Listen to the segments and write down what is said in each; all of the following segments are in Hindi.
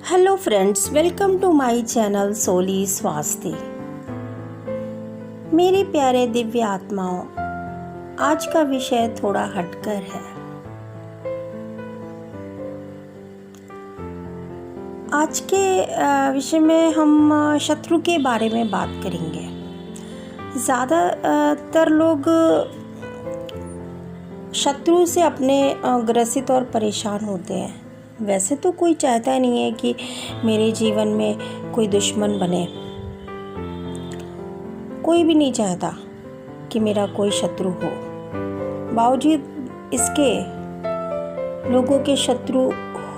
Hello friends, welcome to my channel सोली स्वास्थ्य। मेरे प्यारे दिव्य आत्माओं, आज का विषय थोड़ा हटकर है। आज के विषय में हम शत्रु के बारे में बात करेंगे। ज़्यादातर लोग शत्रु से अपने ग्रसित और परेशान होते हैं। वैसे तो कोई चाहता नहीं है कि मेरे जीवन में कोई दुश्मन बने। कोई भी नहीं चाहता कि मेरा कोई शत्रु हो। बावजूद इसके लोगों के शत्रु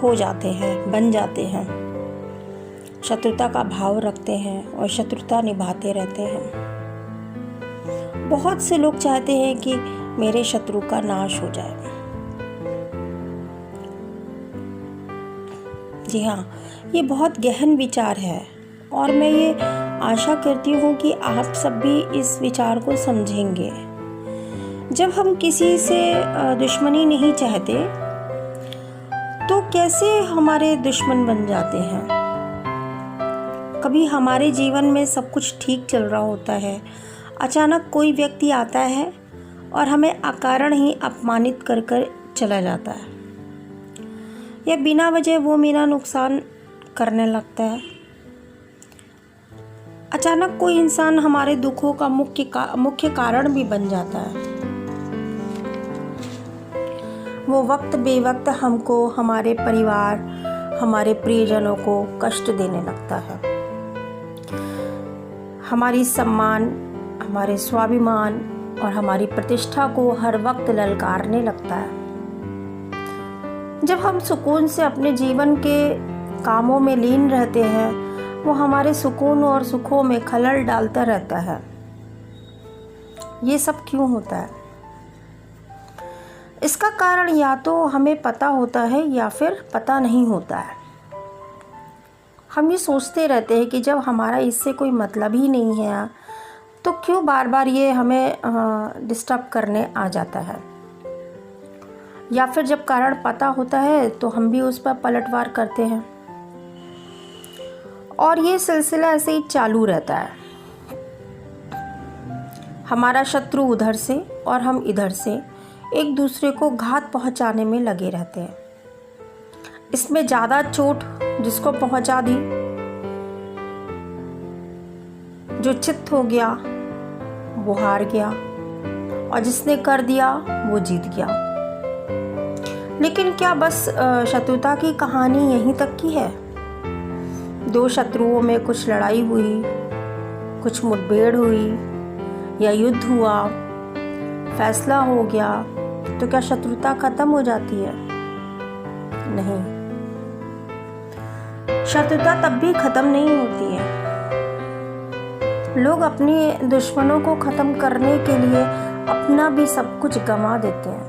हो जाते हैं, बन जाते हैं, शत्रुता का भाव रखते हैं और शत्रुता निभाते रहते हैं। बहुत से लोग चाहते हैं कि मेरे शत्रु का नाश हो जाए। जी हाँ, ये बहुत गहन विचार है और मैं ये आशा करती हूँ कि आप सब भी इस विचार को समझेंगे। जब हम किसी से दुश्मनी नहीं चाहते तो कैसे हमारे दुश्मन बन जाते हैं। कभी हमारे जीवन में सब कुछ ठीक चल रहा होता है, अचानक कोई व्यक्ति आता है और हमें अकारण ही अपमानित कर कर चला जाता है, या बिना वजह वो मेरा नुकसान करने लगता है। अचानक कोई इंसान हमारे दुखों का मुख्य कारण भी बन जाता है। वो वक्त बेवक्त हमको, हमारे परिवार, हमारे प्रियजनों को कष्ट देने लगता है। हमारी सम्मान, हमारे स्वाभिमान और हमारी प्रतिष्ठा को हर वक्त ललकारने लगता है। जब हम सुकून से अपने जीवन के कामों में लीन रहते हैं, वो हमारे सुकून और सुखों में खलल डालता रहता है। ये सब क्यों होता है? इसका कारण या तो हमें पता होता है या फिर पता नहीं होता है। हम ये सोचते रहते हैं कि जब हमारा इससे कोई मतलब ही नहीं है तो क्यों बार बार ये हमें डिस्टर्ब करने आ जाता है। या फिर जब कारण पता होता है तो हम भी उस पर पलटवार करते हैं और ये सिलसिला ऐसे ही चालू रहता है। हमारा शत्रु उधर से और हम इधर से एक दूसरे को घात पहुंचाने में लगे रहते हैं। इसमें ज़्यादा चोट जिसको पहुंचा दी, जो चित्त हो गया वो हार गया और जिसने कर दिया वो जीत गया। लेकिन क्या बस शत्रुता की कहानी यहीं तक की है? दो शत्रुओं में कुछ लड़ाई हुई, कुछ मुठभेड़ हुई या युद्ध हुआ, फैसला हो गया, तो क्या शत्रुता खत्म हो जाती है? नहीं, शत्रुता तब भी खत्म नहीं होती है। लोग अपने दुश्मनों को खत्म करने के लिए अपना भी सब कुछ गंवा देते हैं।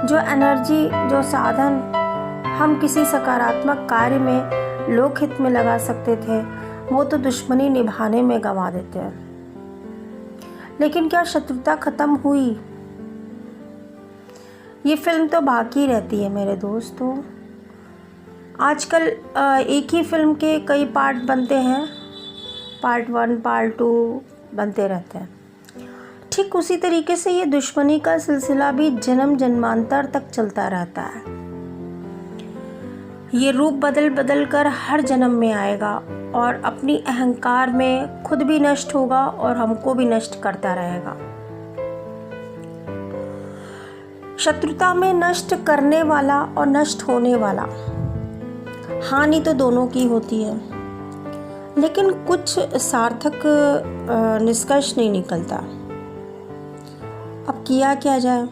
जो एनर्जी, जो साधन हम किसी सकारात्मक कार्य में लोकहित में लगा सकते थे, वो तो दुश्मनी निभाने में गंवा देते हैं। लेकिन क्या शत्रुता खत्म हुई? ये फिल्म तो बाकी रहती है मेरे दोस्तों। आजकल एक ही फिल्म के कई पार्ट बनते हैं, पार्ट 1, पार्ट 2 बनते रहते हैं। ठीक उसी तरीके से ये दुश्मनी का सिलसिला भी जन्म जन्मांतर तक चलता रहता है। ये रूप बदल बदल कर हर जन्म में आएगा और अपनी अहंकार में खुद भी नष्ट होगा और हमको भी नष्ट करता रहेगा। शत्रुता में नष्ट करने वाला और नष्ट होने वाला, हानि तो दोनों की होती है, लेकिन कुछ सार्थक निष्कर्ष नहीं निकलता। अब किया क्या जाए?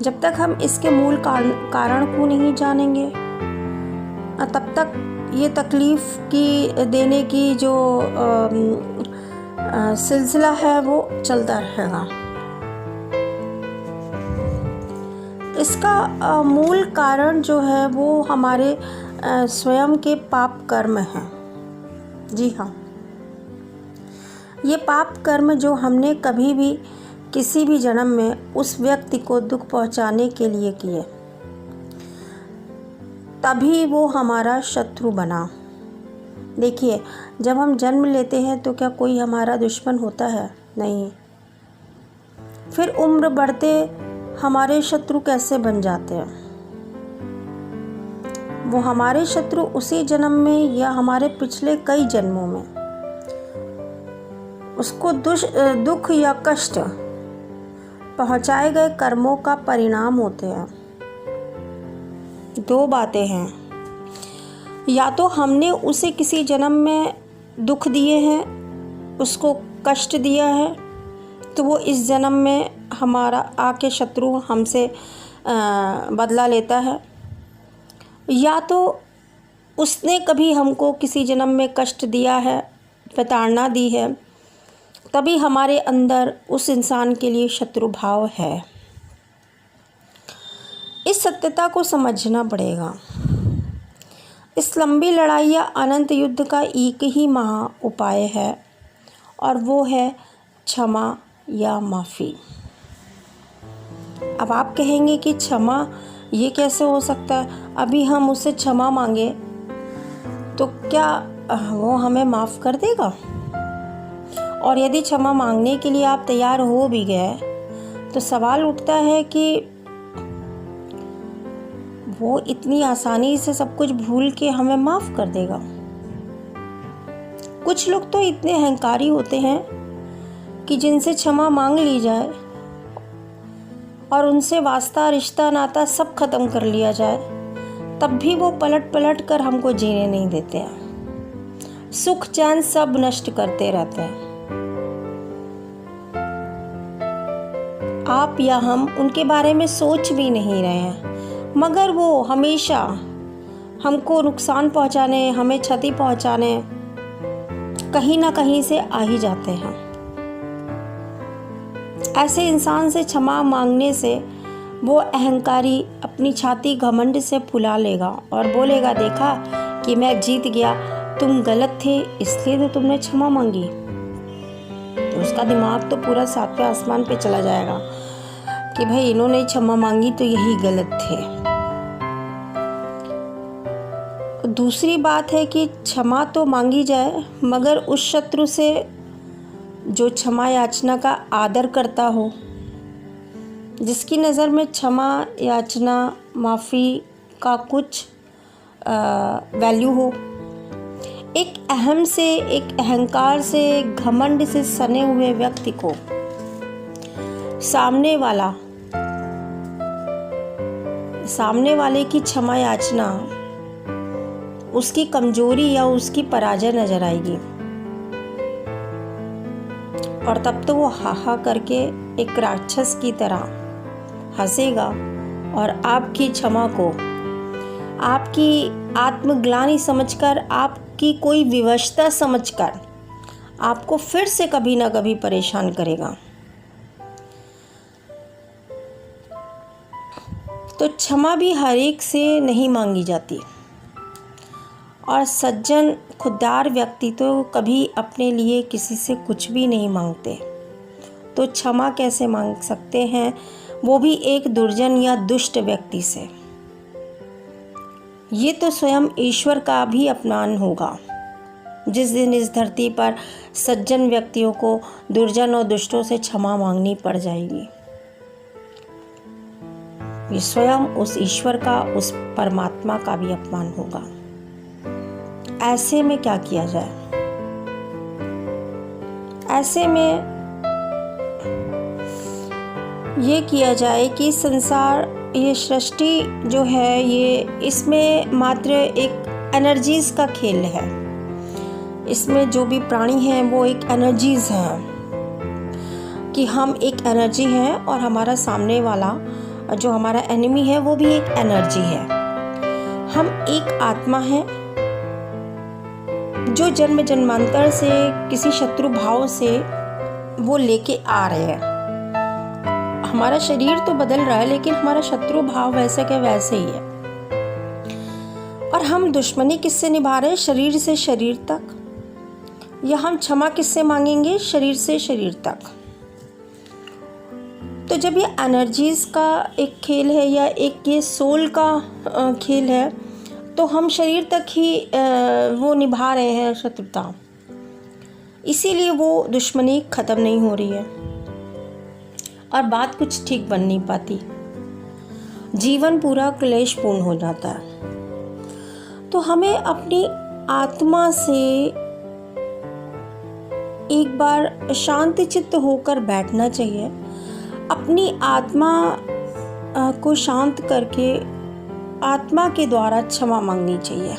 जब तक हम इसके मूल कारण को नहीं जानेंगे, तब तक ये तकलीफ की देने की जो सिलसिला है वो चलता रहेगा। इसका मूल कारण जो है वो हमारे स्वयं के पाप कर्म हैं। जी हाँ, ये पाप कर्म जो हमने कभी भी किसी भी जन्म में उस व्यक्ति को दुख पहुंचाने के लिए किए, तभी वो हमारा शत्रु बना। देखिए, जब हम जन्म लेते हैं तो क्या कोई हमारा दुश्मन होता है? नहीं। फिर उम्र बढ़ते हमारे शत्रु कैसे बन जाते हैं? वो हमारे शत्रु उसी जन्म में या हमारे पिछले कई जन्मों में उसको दुख या कष्ट पहुंचाए गए कर्मों का परिणाम होते हैं। दो बातें हैं, या तो हमने उसे किसी जन्म में दुख दिए हैं, उसको कष्ट दिया है, तो वो इस जन्म में हमारा आके शत्रु हमसे बदला लेता है, या तो उसने कभी हमको किसी जन्म में कष्ट दिया है, प्रताड़ना दी है, तभी हमारे अंदर उस इंसान के लिए शत्रु भाव है। इस सत्यता को समझना पड़ेगा। इस लंबी लड़ाई या अनंत युद्ध का एक ही महा उपाय है, और वो है क्षमा या माफ़ी। अब आप कहेंगे कि क्षमा ये कैसे हो सकता है? अभी हम उससे क्षमा मांगे तो क्या वो हमें माफ़ कर देगा? और यदि क्षमा मांगने के लिए आप तैयार हो भी गए तो सवाल उठता है कि वो इतनी आसानी से सब कुछ भूल के हमें माफ़ कर देगा? कुछ लोग तो इतने अहंकारी होते हैं कि जिनसे क्षमा मांग ली जाए और उनसे वास्ता रिश्ता नाता सब खत्म कर लिया जाए, तब भी वो पलट पलट कर हमको जीने नहीं देते हैं। सुख चैन सब नष्ट करते रहते हैं। आप या हम उनके बारे में सोच भी नहीं रहे हैं, मगर वो हमेशा हमको नुकसान पहुंचाने, हमें क्षति पहुंचाने कहीं ना कहीं से आ ही जाते हैं। ऐसे इंसान से क्षमा मांगने से वो अहंकारी अपनी छाती घमंड से फुला लेगा और बोलेगा, देखा कि मैं जीत गया, तुम गलत थे इसलिए तो तुमने क्षमा मांगी। तो उसका दिमाग तो पूरा सातवें आसमान पे चला जाएगा कि भाई इन्होंने क्षमा मांगी तो यही गलत थे। दूसरी बात है कि क्षमा तो मांगी जाए, मगर उस शत्रु से जो क्षमा याचना का आदर करता हो, जिसकी नज़र में क्षमा याचना माफ़ी का कुछ वैल्यू हो। एक अहम से, एक अहंकार से, घमंड से सने हुए व्यक्ति को सामने वाले की क्षमा याचना उसकी कमजोरी या उसकी पराजय नजर आएगी, और तब तो वो हाहा करके एक राक्षस की तरह हंसेगा और आपकी क्षमा को आपकी आत्मग्लानि समझकर, आपकी कोई विवशता समझकर आपको फिर से कभी ना कभी परेशान करेगा। तो क्षमा भी हर एक से नहीं मांगी जाती, और सज्जन खुददार व्यक्ति तो कभी अपने लिए किसी से कुछ भी नहीं मांगते। तो क्षमा कैसे मांग सकते हैं, वो भी एक दुर्जन या दुष्ट व्यक्ति से? ये तो स्वयं ईश्वर का भी अपमान होगा जिस दिन इस धरती पर सज्जन व्यक्तियों को दुर्जन और दुष्टों से क्षमा मांगनी पड़ जाएगी। ये स्वयं उस ईश्वर का, उस परमात्मा का भी अपमान होगा। ऐसे में क्या किया जाए? ऐसे में ये किया जाए कि संसार, ये सृष्टि जो है, ये इसमें मात्र एक एनर्जीज का खेल है। इसमें जो भी प्राणी हैं वो एक एनर्जीज हैं, कि हम एक एनर्जी हैं और हमारा सामने वाला जो हमारा एनिमी है वो भी एक एनर्जी है। हम एक आत्मा है जो जन्म जन्मांतर से किसी शत्रु भाव से वो लेके आ रहे हैं। हमारा शरीर तो बदल रहा है, लेकिन हमारा शत्रु भाव वैसे के वैसे ही है। और हम दुश्मनी किससे निभा रहे हैं? शरीर से शरीर तक। या हम क्षमा किससे मांगेंगे? शरीर से शरीर तक। तो जब ये एनर्जीज का एक खेल है, या एक ये सोल का खेल है, तो हम शरीर तक ही वो निभा रहे हैं शत्रुता, इसीलिए वो दुश्मनी ख़त्म नहीं हो रही है और बात कुछ ठीक बन नहीं पाती, जीवन पूरा क्लेशपूर्ण हो जाता है। तो हमें अपनी आत्मा से एक बार शांति चित्त होकर बैठना चाहिए, अपनी आत्मा को शांत करके आत्मा के द्वारा क्षमा मांगनी चाहिए।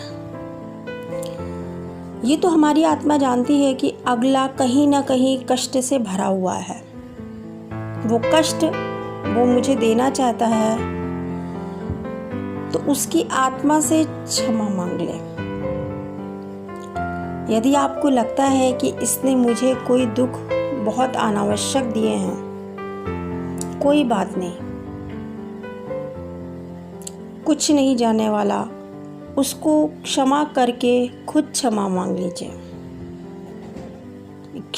ये तो हमारी आत्मा जानती है कि अगला कहीं ना कहीं कष्ट से भरा हुआ है, वो कष्ट वो मुझे देना चाहता है, तो उसकी आत्मा से क्षमा मांग ले। यदि आपको लगता है कि इसने मुझे कोई दुख बहुत अनावश्यक दिए हैं, कोई बात नहीं, कुछ नहीं जाने वाला, उसको क्षमा करके खुद क्षमा मांग लीजिए।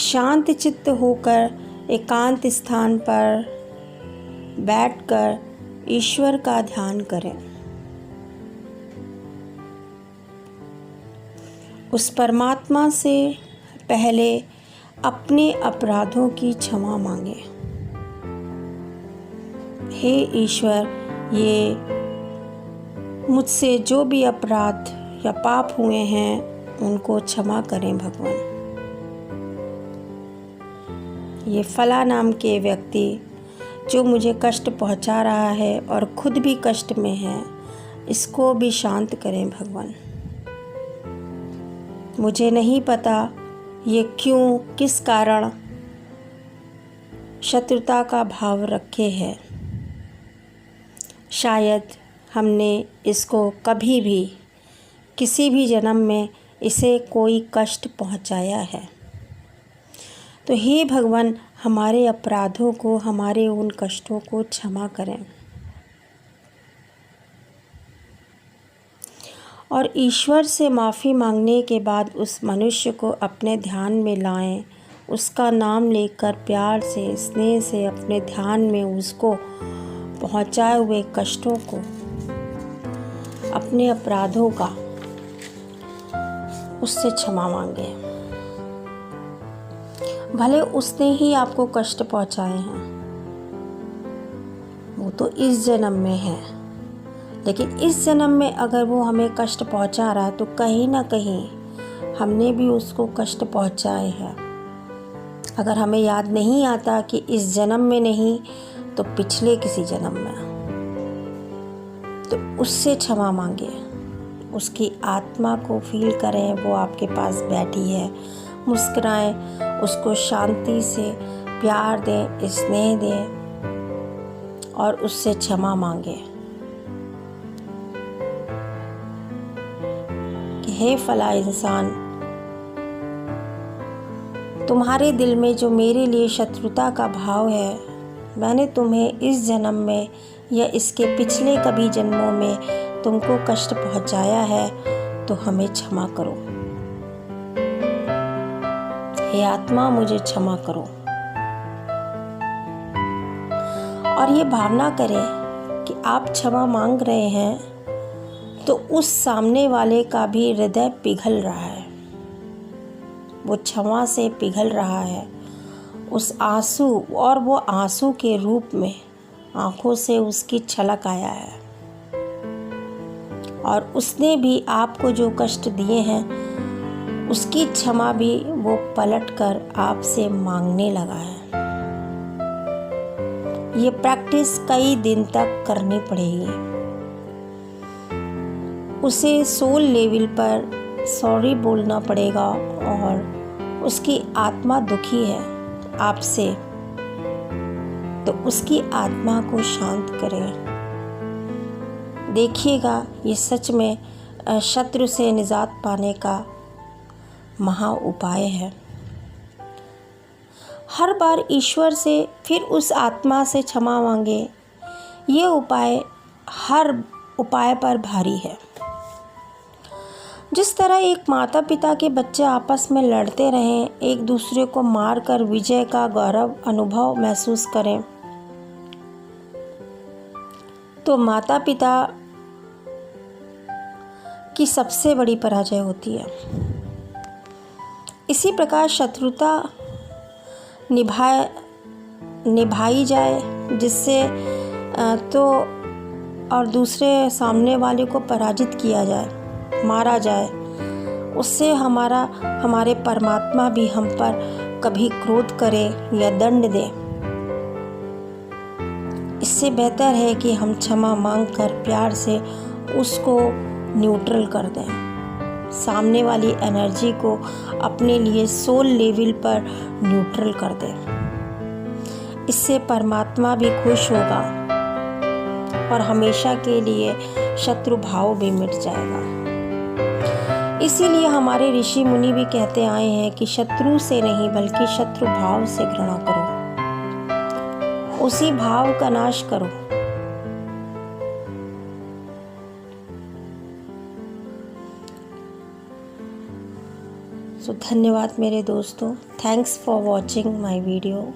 शांत चित्त होकर एकांत स्थान पर बैठकर ईश्वर का ध्यान करें। उस परमात्मा से पहले अपने अपराधों की क्षमा मांगे। हे ईश्वर, ये मुझसे जो भी अपराध या पाप हुए हैं उनको क्षमा करें भगवान। ये फला नाम के व्यक्ति जो मुझे कष्ट पहुंचा रहा है और खुद भी कष्ट में है, इसको भी शांत करें भगवान। मुझे नहीं पता ये क्यों किस कारण शत्रुता का भाव रखे है, शायद हमने इसको कभी भी किसी भी जन्म में इसे कोई कष्ट पहुंचाया है। तो हे भगवान, हमारे अपराधों को, हमारे उन कष्टों को क्षमा करें और ईश्वर से माफ़ी मांगने के बाद उस मनुष्य को अपने ध्यान में लाएं, उसका नाम लेकर प्यार से, स्नेह से अपने ध्यान में उसको पहुंचाए हुए कष्टों को, अपने अपराधों का उससे क्षमा मांगे। भले उसने ही आपको कष्ट पहुंचाए हैं, वो तो इस जन्म में है, लेकिन इस जन्म में अगर वो हमें कष्ट पहुंचा रहा है तो कहीं ना कहीं हमने भी उसको कष्ट पहुंचाए हैं। अगर हमें याद नहीं आता कि इस जन्म में नहीं तो पिछले किसी जन्म में, तो उससे क्षमा मांगे। उसकी आत्मा को फील करें, वो आपके पास बैठी है, मुस्कुराएं, उसको शांति से प्यार दें, स्नेह दें और उससे क्षमा मांगे कि हे फला इंसान, तुम्हारे दिल में जो मेरे लिए शत्रुता का भाव है, मैंने तुम्हें इस जन्म में या इसके पिछले कभी जन्मों में तुमको कष्ट पहुंचाया है, तो हमें क्षमा करो। हे आत्मा, मुझे क्षमा करो। और ये भावना करें कि आप क्षमा मांग रहे हैं तो उस सामने वाले का भी हृदय पिघल रहा है, वो क्षमा से पिघल रहा है, उस आंसू, और वो आंसू के रूप में आंखों से उसकी छलक आया है और उसने भी आपको जो कष्ट दिए हैं उसकी क्षमा भी वो पलटकर आपसे मांगने लगा है। ये प्रैक्टिस कई दिन तक करनी पड़ेगी। उसे सोल लेवल पर सॉरी बोलना पड़ेगा और उसकी आत्मा दुखी है आपसे, तो उसकी आत्मा को शांत करें। देखिएगा, ये सच में शत्रु से निजात पाने का महा उपाय है। हर बार ईश्वर से फिर उस आत्मा से क्षमा मांगे, ये उपाय हर उपाय पर भारी है। जिस तरह एक माता पिता के बच्चे आपस में लड़ते रहें, एक दूसरे को मारकर विजय का गौरव अनुभव महसूस करें, तो माता पिता की सबसे बड़ी पराजय होती है। इसी प्रकार शत्रुता निभाई जाए, जिससे तो और दूसरे सामने वाले को पराजित किया जाए, मारा जाए, उससे हमारे परमात्मा भी हम पर कभी क्रोध करे या दंड दे। इससे बेहतर है कि हम क्षमा मांगकर प्यार से उसको न्यूट्रल कर दें, सामने वाली एनर्जी को अपने लिए सोल लेवल पर न्यूट्रल कर दें। इससे परमात्मा भी खुश होगा और हमेशा के लिए शत्रु भाव भी मिट जाएगा। इसीलिए हमारे ऋषि मुनि भी कहते आए हैं कि शत्रु से नहीं बल्कि शत्रु भाव से घृणा करो, उसी भाव का नाश करो। सो धन्यवाद मेरे दोस्तों। Thanks for watching my video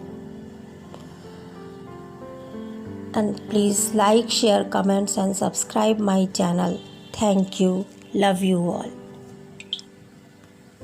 and please like, share, comments and subscribe my channel. Thank you. Love you all.